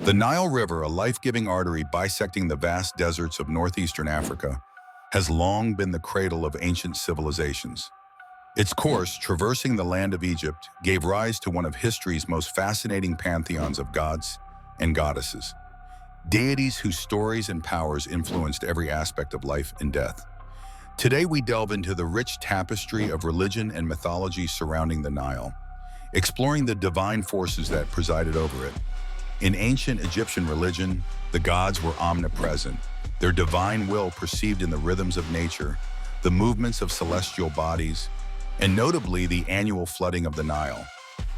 The Nile River, a life-giving artery bisecting the vast deserts of northeastern Africa, has long been the cradle of ancient civilizations. Its course, traversing the land of Egypt, gave rise to one of history's most fascinating pantheons of gods and goddesses, deities whose stories and powers influenced every aspect of life and death. Today we delve into the rich tapestry of religion and mythology surrounding the Nile, exploring the divine forces that presided over it. In ancient Egyptian religion, the gods were omnipresent, their divine will perceived in the rhythms of nature, the movements of celestial bodies, and notably the annual flooding of the Nile,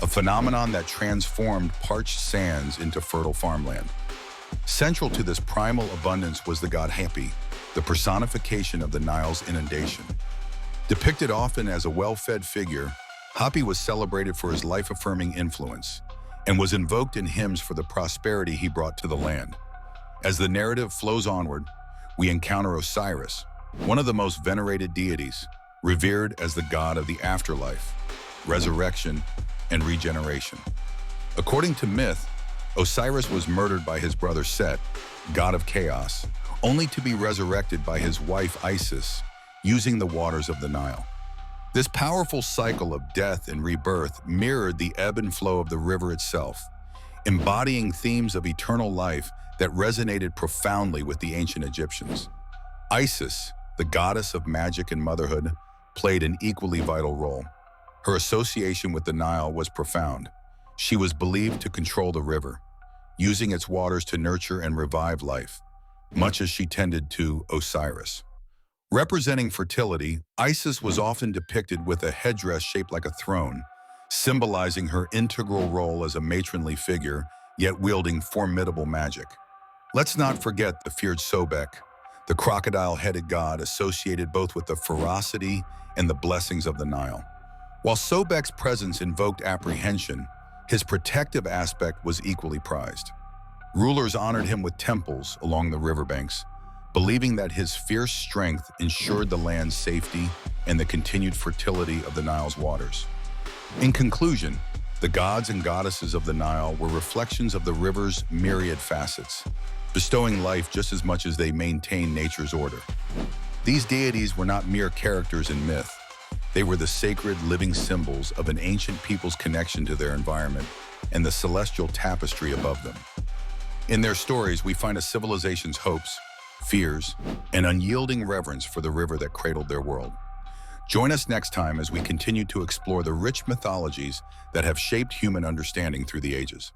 a phenomenon that transformed parched sands into fertile farmland. Central to this primal abundance was the god Hapi, the personification of the Nile's inundation. Depicted often as a well-fed figure, Hapi was celebrated for his life-affirming influence and was invoked in hymns for the prosperity he brought to the land. As the narrative flows onward, we encounter Osiris, one of the most venerated deities, revered as the god of the afterlife, resurrection, and regeneration. According to myth, Osiris was murdered by his brother Set, god of chaos, only to be resurrected by his wife Isis, using the waters of the Nile. This powerful cycle of death and rebirth mirrored the ebb and flow of the river itself, embodying themes of eternal life that resonated profoundly with the ancient Egyptians. Isis, the goddess of magic and motherhood, played an equally vital role. Her association with the Nile was profound. She was believed to control the river, using its waters to nurture and revive life, much as she tended to Osiris. Representing fertility, Isis was often depicted with a headdress shaped like a throne, symbolizing her integral role as a matronly figure, yet wielding formidable magic. Let's not forget the feared Sobek, the crocodile-headed god associated both with the ferocity and the blessings of the Nile. While Sobek's presence invoked apprehension, his protective aspect was equally prized. Rulers honored him with temples along the riverbanks, believing that his fierce strength ensured the land's safety and the continued fertility of the Nile's waters. In conclusion, the gods and goddesses of the Nile were reflections of the river's myriad facets, bestowing life just as much as they maintained nature's order. These deities were not mere characters in myth. They were the sacred living symbols of an ancient people's connection to their environment and the celestial tapestry above them. In their stories, we find a civilization's hopes, fears, and unyielding reverence for the river that cradled their world. Join us next time as we continue to explore the rich mythologies that have shaped human understanding through the ages.